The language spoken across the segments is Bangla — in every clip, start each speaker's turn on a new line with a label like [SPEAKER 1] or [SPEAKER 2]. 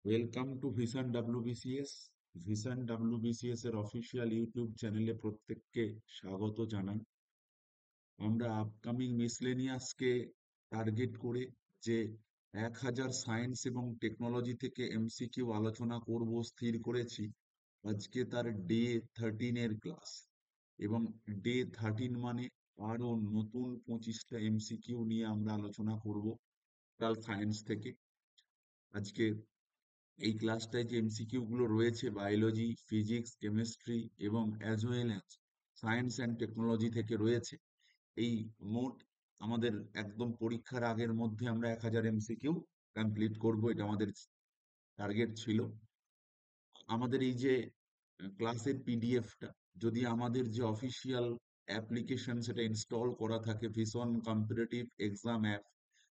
[SPEAKER 1] Welcome to vision WBCS. Vision WBCS এর অফিসিয়াল ইউটিউব চ্যানেলে প্রত্যেককে স্বাগত জানাই। আমরা আপকামিং মিসলেনিয়াসকে টার্গেট করে যে 1000 সায়েন্স এবং টেকনোলজি থেকে এমসিকিউ আলোচনা করব স্থির করেছি। আজকে তার ডে 13 এর ক্লাস, এবং ডে 13 মানে আরো নতুন 25টা এমসিকিউ নিয়ে আমরা আলোচনা করব টোটাল সায়েন্স থেকে। আজকে এই ক্লাসটায় যে এমসিকিউ গুলো রয়েছে বায়োলজি, ফিজিক্স, কেমিস্ট্রি এবং as well as science and technology থেকে রয়েছে। এই মোট আমাদের একদম পরীক্ষার আগের মধ্যে আমরা 1000 এমসিকিউ কমপ্লিট করব, এটা আমাদের টার্গেট ছিল। আমাদের এই যে ক্লাসের পিডিএফটা, যদি আমাদের যে অফিসিয়াল অ্যাপ্লিকেশন সেটা ইনস্টল করা থাকে ভিশন কম্পিটিটিভ এক্সাম অ্যাপ,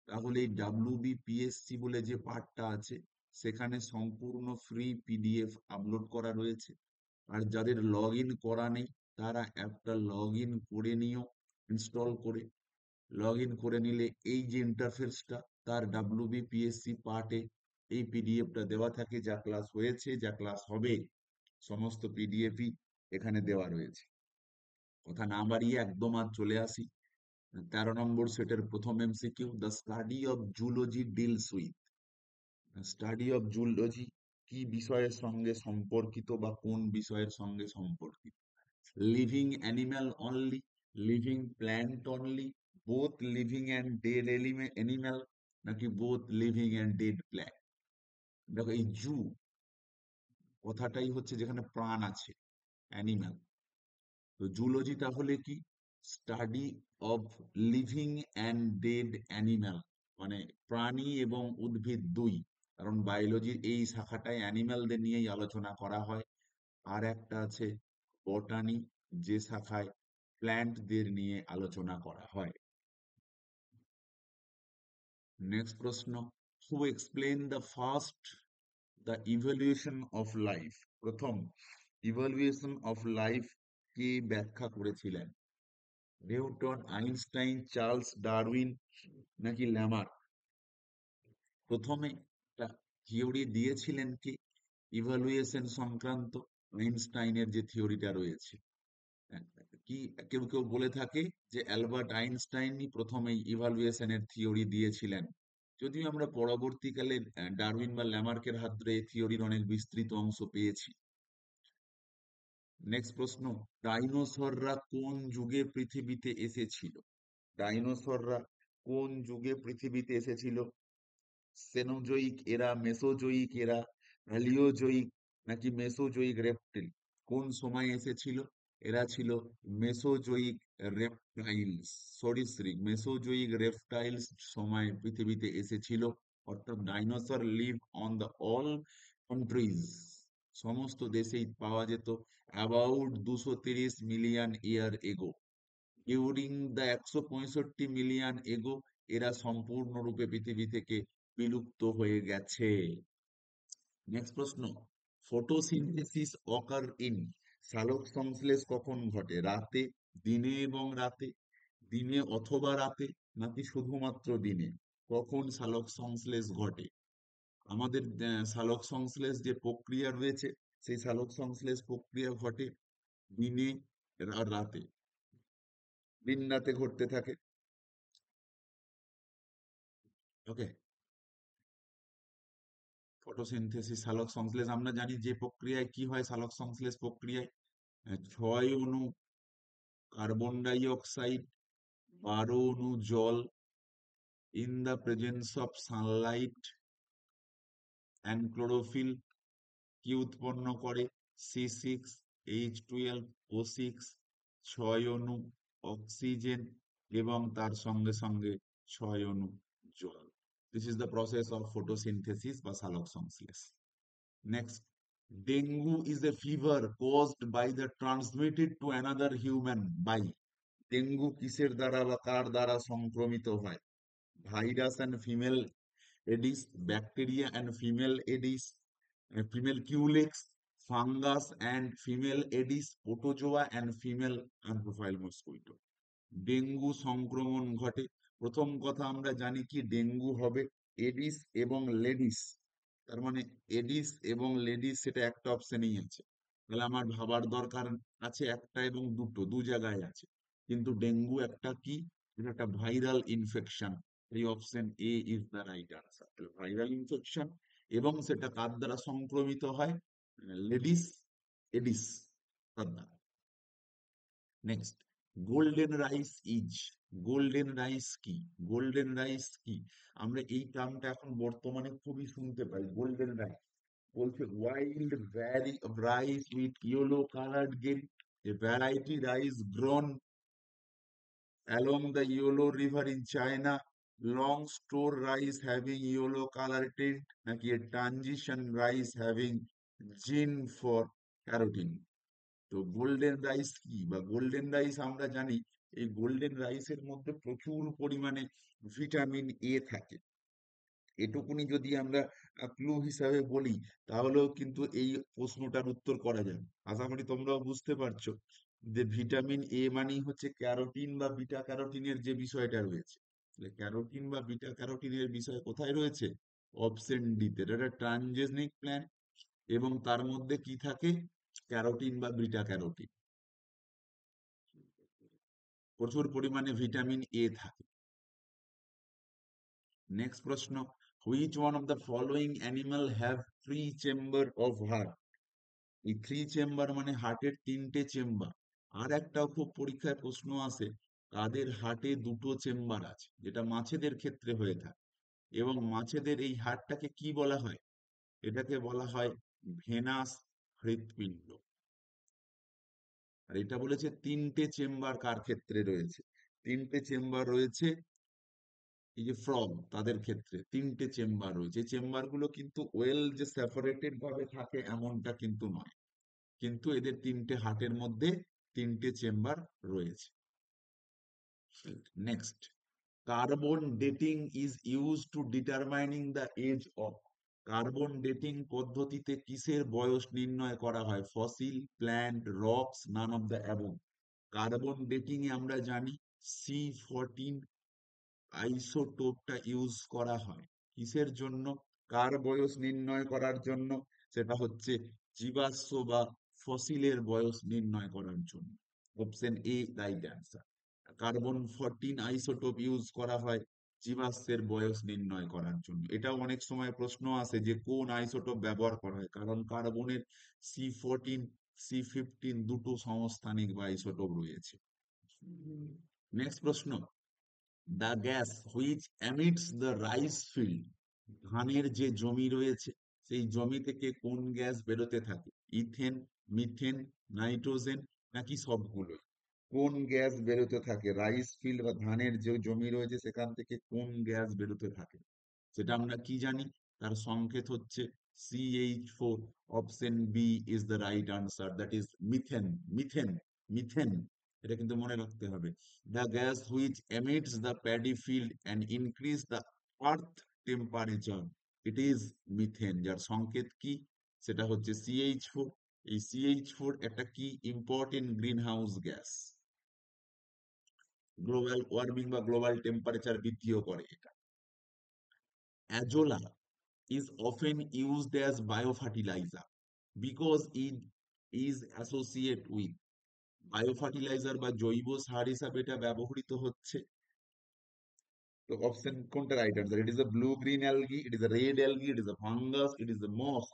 [SPEAKER 1] তাহলে এই ডাব্লিউবিপিএসসি বলে যে পার্টটা আছে সেখানে সম্পূর্ণ ফ্রি পিডিএফ আপলোড করা রয়েছে। আর যাদের লগ ইন করা নেই তারা অ্যাপটা লগ ইন করে নিও, ইনস্টল করে লগ ইন করে নিলে এই যে ইন্টারফেসটা তার ডাব্লিউবিপিএসসি পার্টে এই পিডিএফটা দেওয়া থাকে। যা ক্লাস হয়েছে, যা ক্লাস হবে, সমস্ত পিডিএফই এখানে দেওয়া রয়েছে। কথা না বাড়িয়ে একদম আজ চলে আসি 13 নম্বর সেটের প্রথম MCQ. The study of zoology deals with. Study of zoology কি বিষয়ের সঙ্গে সম্পর্কিত বা কোন বিষয়ের সঙ্গে সম্পর্কিত? Living animal only, living plant only, both living and dead animal, নাকি both living and dead plant? দেখো, এই জু কথাটাই হচ্ছে যেখানে প্রাণ আছে, অ্যানিম্যাল। তো জুলজি তাহলে কি? Study of living and dead animal, মানে প্রাণী এবং উদ্ভিদ দুই। কারণ বায়োলজির এই শাখাটায় অ্যানিম্যালদের নিয়েই আলোচনা করা হয়। আর একটা আছে বটানি, যে শাখায় প্ল্যান্টদের নিয়ে আলোচনা করা হয়। নেক্সট প্রশ্ন, who explain the first the evaluation of life? প্রথম ইভ্যালুয়েশন অফ লাইফ কে ব্যাখ্যা করেছিলেন? নিউটন, আইনস্টাইন, চার্লস ডারউইন, নাকি ল্যামার্ক? প্রথমে একটা থিওরি দিয়েছিলেন কি ইভালুয়েশন সংক্রান্ত? আইনস্টাইনের যে থিওরিটা রয়েছে, হ্যাঁ, কি কেউ কেউ বলে থাকে যে অ্যালবার্ট আইনস্টাইনই প্রথমে ইভালুয়েশনের থিওরি দিয়েছিলেন, যদিও আমরা পরবর্তীকালে ডারউইন বা ল্যামার্কের হাত ধরে এই থিওরির অনেক বিস্তৃত অংশ পেয়েছি। নেক্সট প্রশ্ন, ডাইনোসররা কোন যুগে পৃথিবীতে এসেছিল? ডাইনোসররা কোন যুগে পৃথিবীতে এসেছিল? সেনোজোইক এরা, মেসোজোইক এরা, প্যালিওজোইক, নাকি মেসোজোইক রেপটিল? কোন সময় এসেছিল? এরা ছিল মেসোজোইক রেপটাইলস, সরীসৃপ, মেসোজোইক রেপটাইলস সময় পৃথিবীতে এসেছিল। অর্থাৎ dinosaur live on the all countries, সমস্ত দেশেই পাওয়া যেত অ্যাবাউট 230 মিলিয়ন ইয়ার এগো। ডিউরিং দ্য 165 মিলিয়ন এগো এরা সম্পূর্ণরূপে পৃথিবী থেকে বিলুপ্ত হয়ে গেছে। নেক্সট প্রশ্ন, ফটোসিনথেসিস অকার ইন, সালোক সংশ্লেষ কখন ঘটে? রাতে, দিনে এবং রাতে, দিনে অথবা রাতে, নাকি শুধুমাত্র দিনে? কখন সালোক সংশ্লেষ ঘটে? আমাদের সালোক সংশ্লেষ যে প্রক্রিয়া রয়েছে, সেই সালোক সংশ্লেষ প্রক্রিয়া ঘটে দিনে আর রাতে, দিন রাতে ঘটতে থাকে। ওকে, ফটোসিনথেসিস, সালোক সংশ্লেষ আমরা জানি যে প্রক্রিয়ায় কি হয়। সালোক সংশ্লেষ প্রক্রিয়ায় 6 অণু কার্বন ডাই অক্সাইড, 12 অণু জল, in the presence of Sunlight and chlorophyll কি উৎপন্ন করে? C6H12O6, 6 অণু অক্সিজেন এবং তার সঙ্গে সঙ্গে 6 অণু জল। This is the process of photosynthesis বা সালোক সংশ্লেষ। Next, dengue is a fever caused by the transmitted to another human by. Dengue কিসের দ্বারা বা কার দ্বারা সংক্রমিত হয়? Virus and female Aedes, bacteria and female Aedes, female Culex, fungus and female Aedes, protozoa and female anthrophile mosquito. Dengue সংক্রমণ ঘটে। প্রথম কথা আমরা জানি কি ডেঙ্গু হবে এডিস এবং লেডিস, তার মানে এডিস এবং লেডিস সেটা একটা অপশনেই আছে। তাহলে আমার ভাবার দরকার আছে একটা এবং দুটো, দু জায়গায় আছে। কিন্তু ডেঙ্গু একটা কি, এটা একটা ভাইরাল ইনফেকশন। এই option A is the right answer. Viral infection, এবং সেটা কার দ্বারা সংক্রমিত হয়? লেডিস, এডিস তার দ্বারা। Next, golden rice is, golden rice কি? গোল্ডেন রাইস কি? আমরা এই টার্মটা এখন বর্তমানে খুবই শুনতে পাই, গোল্ডেন রাইস। বলছে wild rice with yellow colored grain, a variety rice grown along the Yellow River in China, long store rice having yellow color tint, নাকি a transition rice having gene for carotene। তো গোল্ডেন রাইস কি বা গোল্ডেন রাইস আমরা জানি, এই গোল্ডেন রাইসের মধ্যে প্রচুর পরিমাণে ভিটামিন এ থাকে। এটুকুনি যদি আমরা ক্লু হিসাবে বলি, তাহলেও কিন্তু এই প্রশ্নটার উত্তর করা যাবে। আশা করি তোমরাও বুঝতে পারছো যে ভিটামিন এ মানেই হচ্ছে ক্যারোটিন বা বিটা ক্যারোটিনের যে বিষয়টা রয়েছে। ক্যারোটিন বা বিটা ক্যারোটিনের বিষয় কোথায় রয়েছে? অপশন ডি তে। এটা একটা ট্রানজেনিক প্ল্যান্ট, এবং তার মধ্যে কি থাকে? ক্যারোটিন বা বিটা ক্যারোটিন, প্রচুর পরিমাণে ভিটামিন এ থাকে। নেক্সট প্রশ্ন, which one of the following animal have three chamber of heart? এই থ্রি চেম্বার মানে হার্টের তিনটে চেম্বার। আর একটাও খুব পরীক্ষায় প্রশ্ন আসে, তাদের হার্টে দুটো চেম্বার আছে, যেটা মাছেদের ক্ষেত্রে হয়ে থাকে। এবং মাছেদের এই হার্টটাকে কি বলা হয়? এটাকে বলা হয় ভেনাস হৃৎপিণ্ড। আর এটা বলেছে তিনটে চেম্বার কার ক্ষেত্রে রয়েছে? তিনটে চেম্বার রয়েছে এই যে ফ্রগ, তাদের ক্ষেত্রে তিনটে চেম্বার রয়েছে। এই চেম্বার গুলো কিন্তু ওয়েল যে সেপারেটেড ভাবে থাকে এমনটা কিন্তু নয়, কিন্তু এদের তিনটে হার্টের মধ্যে তিনটে চেম্বার রয়েছে। Next, carbon dating is use to determining the age of. Carbon dating পদ্ধতিতে কিসের বয়স নির্ণয় করা হয়? Fossil, plant, rocks, none of the above. Carbon dating এ আমরা জানি C14 আইসোটোপটা ইউজ করা হয় কিসের জন্য? কার বয়স নির্ণয় করার জন্য? সেটা হচ্ছে জীবাশ্ম বা ফসিলের বয়স নির্ণয় করার জন্য। Option A right answer. Carbon 14 isotope use করা হয় জীবাশ্মের বয়স নির্ণয় করার জন্য। এটাও অনেক সময় প্রশ্ন আসে যে কোন আইসোটোপ ব্যবহার করা হয়, কারণ কার্বনের C14, C15 দুটো সমস্থানিক বা আইসোটোপ রয়েছে। নেক্সট প্রশ্ন, the gas which emits the rice field. ধানের যে জমি রয়েছে সেই জমি থেকে কোন গ্যাস বেরোতে থাকে? ইথেন, মিথেন, নাইট্রোজেন, নাকি সবগুলো? কোন গ্যাস বেরোতে থাকে রাইস ফিল্ড বা ধানের যে জমি রয়েছে সেখান থেকে কোন গ্যাস বেরোতে থাকে? সেটা আমরা কি জানি? তার সংকেত হচ্ছে CH4। Option B is the right answer, that is methane. Methane, methane, এটা কিন্তু মনে রাখতে হবে। The gas which emits the paddy field and increase the earth temperature, it is methane. যার সংকেত কি? সেটা হচ্ছে CH4। এই CH4 একটা কি important green house gas, global warming বা গ্লোবাল টেম্পারেচার বৃদ্ধিও করে এটা। Azolla is often used as biofertilizer because it is associated with। Biofertiliser বা জৈব সার হিসাবে এটা ব্যবহৃত হচ্ছে। তো অপশন কোনটা right answer? It is a blue green algae, it is a red algae, it is a fungus, it is a moss.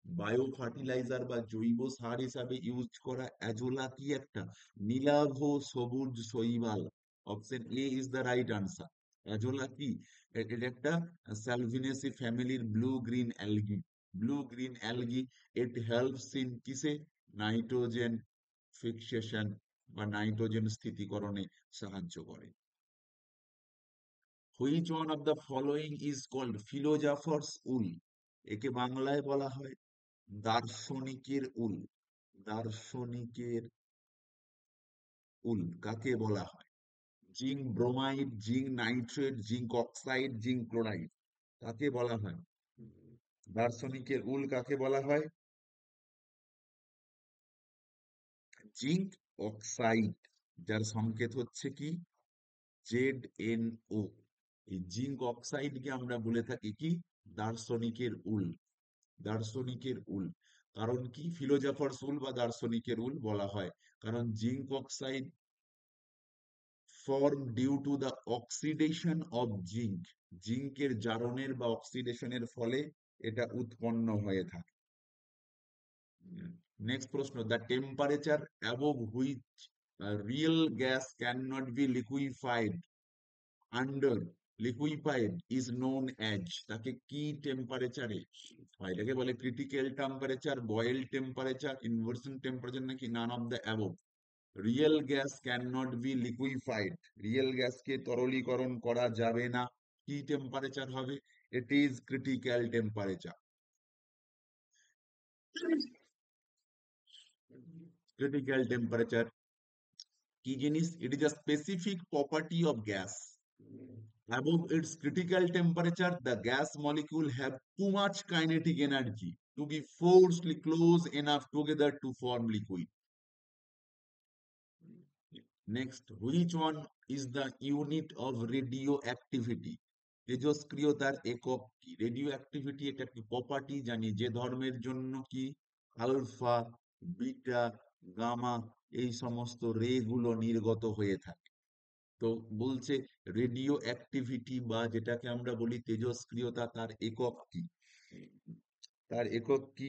[SPEAKER 1] Biofertiliser বা জৈব সার হিসাবে ইউজ করা অ্যাজোলা কি একটা নীলাভ সবুজ শৈবাল। Option A is the right answer. Azolla কি? এটা একটা স্যালভিনেসি ফ্যামিলির blue green algae. Blue green algae, it helps in কিসে? নাইট্রোজেন ফিক্সেশন বা নাইট্রোজেন স্থিতিকরণে সাহায্য করে। Which one of the following is called philosopher's wool? একে বাংলায় বলা হয় দার্শনিকের উল। দার্শনিকের উল কাকে বলা হয়? Zinc bromide, zinc nitrate, zinc oxide, zinc chloride, কাকে বলা হয়? দার্শনিকের উল কাকে বলা হয়? জিঙ্ক অক্সাইড, যার সংকেত হচ্ছে কি? ZnO। এই জিঙ্ক অক্সাইডকে আমরা বলে থাকি কি? দার্শনিকের উল। দার্শনিকের উল। কারণ কি ফিলোজাফার্স উল বা দার্শনিকের উল বলা হয়? কারণ zinc oxide form due to the oxidation of zinc, জিঙ্কের জারণের বা অক্সিডেশনের ফলে এটা উৎপন্ন হয়ে থাকে। নেক্সট প্রশ্ন, the temperature above which real gas can not be liquefied under liquefied is known as, তাকে কি টেম্পারেচারে হয়? এটাকে বলে critical temperature, Boyle temperature, inversion temperature, নাকি none of the above? Real gas can not be liquefied, real গ্যাসকে তরলীকরণ করা যাবে না, কি টেম্পারেচার হবে? It is critical temperature. Critical temperature কি জিনিস? It is a specific property of gas. Above its critical temperature, the gas molecule have too much kinetic energy to be forced close enough together to form liquid. Next, which one is the unit of radioactivity? তেজস্ক্রিয়তার একক কি? রেডিও অ্যাক্টিভিটি এটা একটি প্রপার্টি, জানি যে ধর্মের জন্য কি আলফা, বিটা, গামা এই সমস্ত রে গুলো নির্গত হয়ে থাকে। তো বলছে রেডিও অ্যাক্টিভিটি বা যেটাকে আমরা বলি তেজস্ক্রিয়তা, তার একক কি? তার একক কি?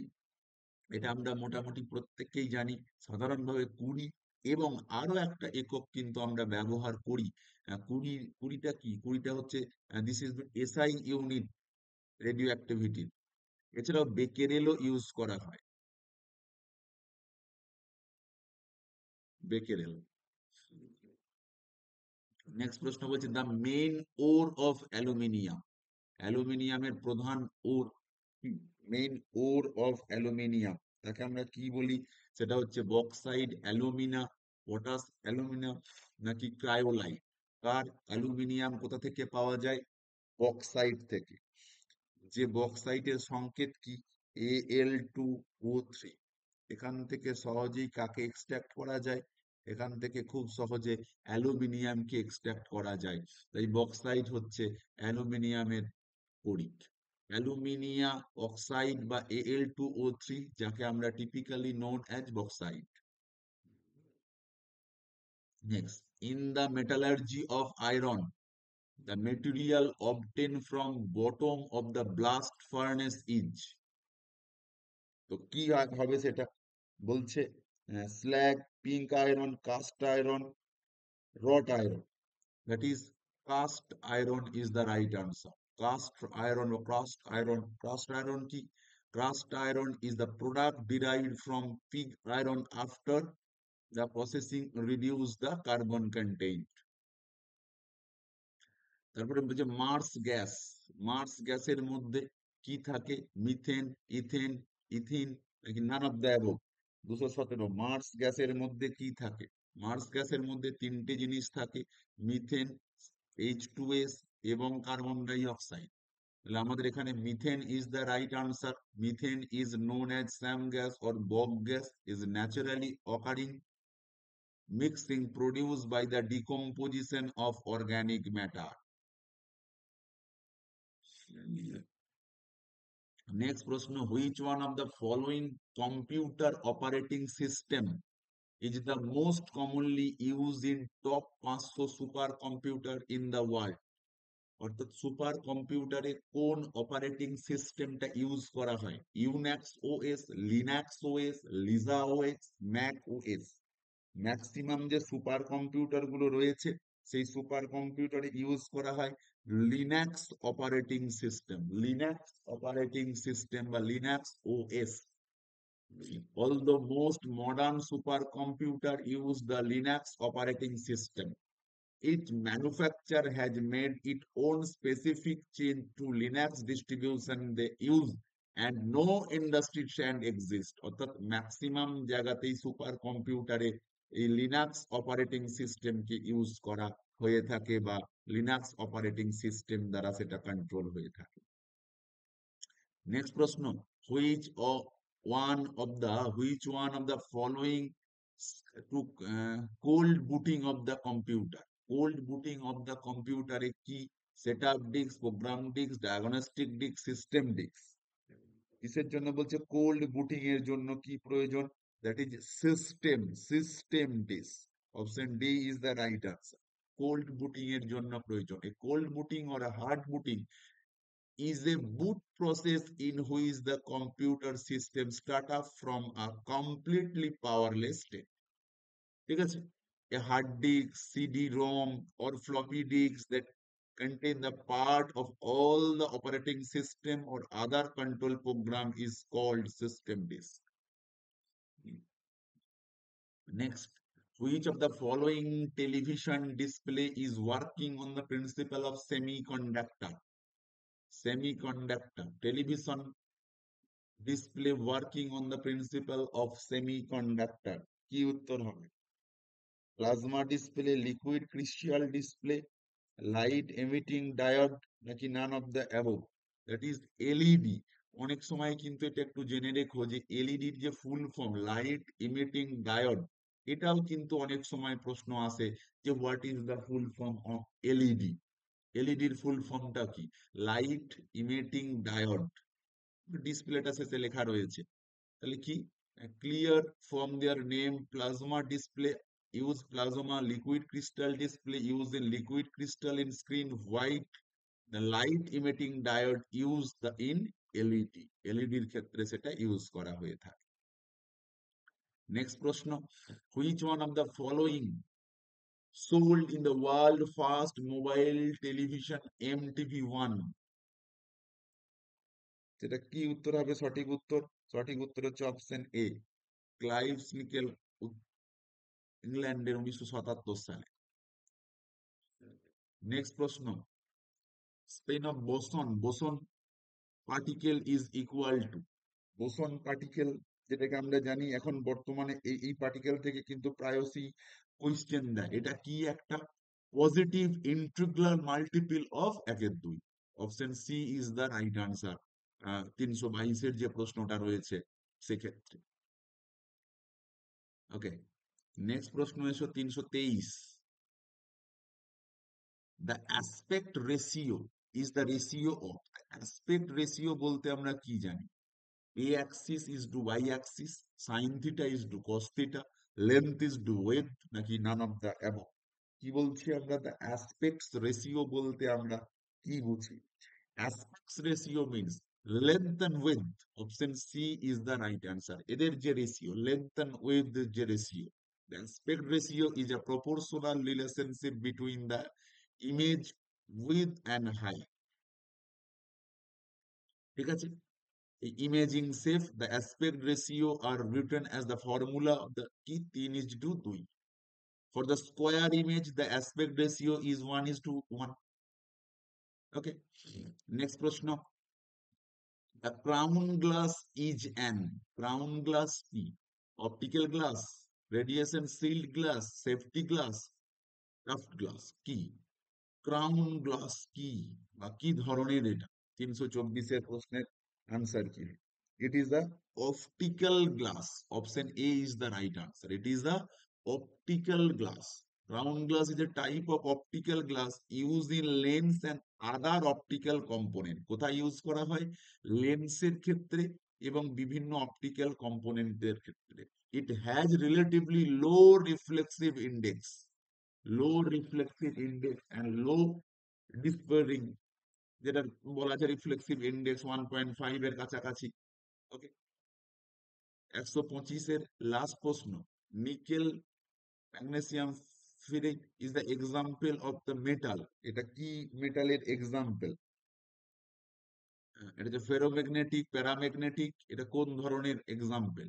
[SPEAKER 1] এটা আমরা মোটামুটি প্রত্যেককেই জানি, সাধারণভাবে কুড়ি। এবং আরো একটা একক কিন্তু আমরা ব্যবহার করি। কুড়িটা কি? কুড়িটা হচ্ছে this is SI unit radio activity. এছাড়াও বেকেরেলও ইউজ করা হয়, বেকেরেল। নেক্সট প্রশ্ন বলছে the main or of aluminium, অ্যালুমিনিয়ামের প্রধান ওর কি? মেইন ওর অফ অ্যালুমিনিয়াম, তাকে আমরা কি বলি? সেটা হচ্ছে বক্সাইড অ্যালুমিনা, পটাশ অ্যালুমিনা, নাকি ক্রায়োলাইট? কার অ্যালুমিনিয়াম কোথা থেকে পাওয়া যায়? বক্সাইট থেকে। যে বক্সাইটের সংকেত কি? Al2O3। এখান থেকে সহজেই কাকে এক্সট্রাক্ট করা যায়? এখান থেকে খুব সহজে অ্যালুমিনিয়ামকে এক্সট্রাক্ট করা যায়। তাই বক্সাইট হচ্ছে অ্যালুমিনিয়ামের ফরিক। অ্যালুমিনিয়া অক্সাইড বা Al2O3, যাকে আমরা typically known as bauxite. Next, in the metallurgy of iron, the material obtained from bottom of the blast furnace is, তো কি হবে সেটা? বলছে slag, pig iron, cast iron, wrought iron. That is, cast iron is the right answer. Cast iron or cast iron. Cast iron ki? Cast iron is the product derived from pig iron after the processing reduce the carbon content. তারপরে বলছে মার্স গ্যাস, মার্স গ্যাসের মধ্যে কি থাকে? মিথেন, ইথেন, ইথিন, নাকি none of the above? 217, marsh গ্যাসের মধ্যে কি থাকে? মার্স গ্যাসের মধ্যে তিনটে জিনিস থাকে, মিথেন, H2S এবং কার্বন ডাই অক্সাইড। তাহলে আমাদের এখানে methane is the right answer. Methane is known as swamp gas or bog gas, is naturally occurring mixing produced by the decomposition of organic matter. Next প্রশ্ন, which one of the following computer operating system is the most commonly used in top 500 supercomputer in the world? অর্থাৎ সুপার কম্পিউটারে কোন অপারেটিং সিস্টেমটা ইউজ করা হয়? Unix OS, Linux OS, Lisa OS, Mac OS. Maximum যে সুপার কম্পিউটার গুলো রয়েছে সেই সুপার কম্পিউটারে ইউজ করা হয় Linux operating system, Linux operating system বা Linux OS. Although most modern supercomputer use the Linux operating system, each manufacturer has made its own specific change to Linux distribution they use, and no industry trend exists. অর্থাৎ ম্যাক্সিমাম জায়গাতেই সুপার কম্পিউটারে এই লিনাক্স অপারেটিং সিস্টেমকে ইউজ করা হয়ে থাকে বা লিনাক্স অপারেটিং সিস্টেম দ্বারা সেটা কন্ট্রোল হয়ে থাকে। নেক্সট প্রশ্ন, which of which one of the following to cold booting of the computer? Cold booting of the computer এ কি? Setup disk, program disk, diagnostic disk, system disk? কিসের জন্য বলছে? কোল্ড বুটিং এর জন্য কি প্রয়োজন? That is system disk. Option D is the right answer. Cold booting এর জন্য প্রয়োজন। A cold booting or hard booting is a boot process in which the computer system start up from a completely powerless state. ঠিক আছে? A hard disk, CD-ROM or floppy disks that contain the part of all the operating system or other control program is called system disk. Next, which of the following television display is working on the principle of semiconductor? Semiconductor. Television display working on the principle of semiconductor. কি উত্তর হবে? Plasma display, liquid crystal display, light emitting diode, নাকি none of the above? That is LED. অনেক সময় কিন্তু এটা একটু জেনে রেখো যে এলইডির যে full form light emitting diode, এটাও কিন্তু অনেক সময় প্রশ্ন আসে যে what is the full form of LED. এলইডির ফুল ফর্মটা কি? Light emitting diode. ডিসপ্লেটা শেষে লেখা রয়েছে। তাহলে কি? Clear from their name, plasma display use plasma, liquid crystal display use in liquid crystal in screen white, the light emitting diode used the in LED. এলইডির ক্ষেত্রে সেটা ইউজ করা হয়ে থাকে। নেক্সট প্রশ্ন, which one of the following sold in the world first mobile television MTV1? সেটা কি উত্তর হবে? সঠিক উত্তর, সঠিক উত্তর হচ্ছে অপশন এ, ক্লাইভ নিকেল, ইংল্যান্ডের 1977 সালে। নেক্সট প্রশ্ন, Spain of boson, boson particle is equal to, boson particle যেটাকে আমরা জানি এখন বর্তমানে এই পার্টিকেল থেকে কিন্তু প্রায়শই কোয়েশ্চেন দেয়, এটা কি একটা positive integral multiple of 1/2। Option C is the right answer. 322-এর যে প্রশ্নটা রয়েছে সেক্ষেত্রে। ওকে, নেক্সট প্রশ্ন এসো 323। The aspect ratio is the ratio of, aspect ratio বলতে আমরা কি জানি? A axis is to y axis, sin theta is to cos theta, length is to width, নাকি none of the above? কি বলছি আমরা? the aspects ratio বলতে আমরা কি বুঝি? aspects ratio means length and width. Option C is the right answer. এদের যে রেশিও, length and width যে ratio, the aspect ratio is a proportional relationship between the image width and height. ঠিক আছে? Imaging safe, the aspect ratio are written as the formula of the key 3:2. For the square image, the aspect ratio is 1:1. Okay. Next question. A crown glass is an, crown glass key, optical glass, radiation shield glass, safety glass, craft glass key, crown glass কি বা কি ধরনের এটা? 324-এর প্রশ্নের আনসার কি? It is the optical glass. Option A is the right answer. It is the optical glass. Round glass is a type of optical glass use in lens and other optical component. কোথায় ইউজ করা হয়? লেন্সের ক্ষেত্রে এবং বিভিন্ন অপটিক্যাল কম্পোনেন্টের ক্ষেত্রে। It has relatively low reflexive index, low reflexive index and low dispersing, যেটা বলা যায় রিফ্লেক্সিভ ইন্ডেক্স 1.5 এর কাছাকাছি। ওকে, 125-এর লাস্ট প্রশ্ন, nickel magnesium ferric is the example of the metal. এটা কি মেটালের এক্সাম্পল? এটা যে ফেরোম্যাগনেটিক, প্যারাম্যাগনেটিক, এটা কোন ধরনের এক্সাম্পল?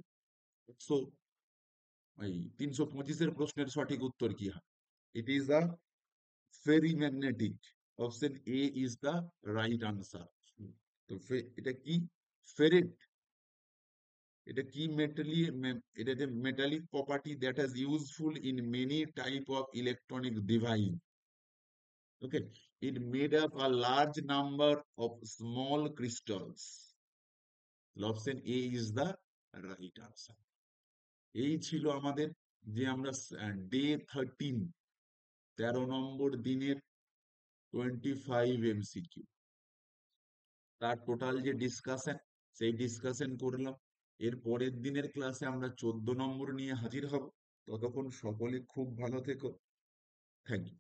[SPEAKER 1] সো এই 325-এর প্রশ্নের সঠিক উত্তর কি হয়? ইট is the ferrimagnetic. Option A is the right answer. তো এটা কি? ফেরেট। এটা কি মেটালি? এটা যে metallic property that is useful in many type of electronic device. Okay, it made up a large number of small crystals. Option A is the right answer. এই ছিল আমাদের যে আমরা ডে 13, 13 নম্বর দিনের 25 MCQ, তার টোটাল যে ডিসকাশন সেই ডিসকাশন করলাম। এর পরের দিনের ক্লাসে আমরা 14 নম্বর নিয়ে হাজির হব। ততক্ষণ সকলে খুব ভালো থেকো। Thank you.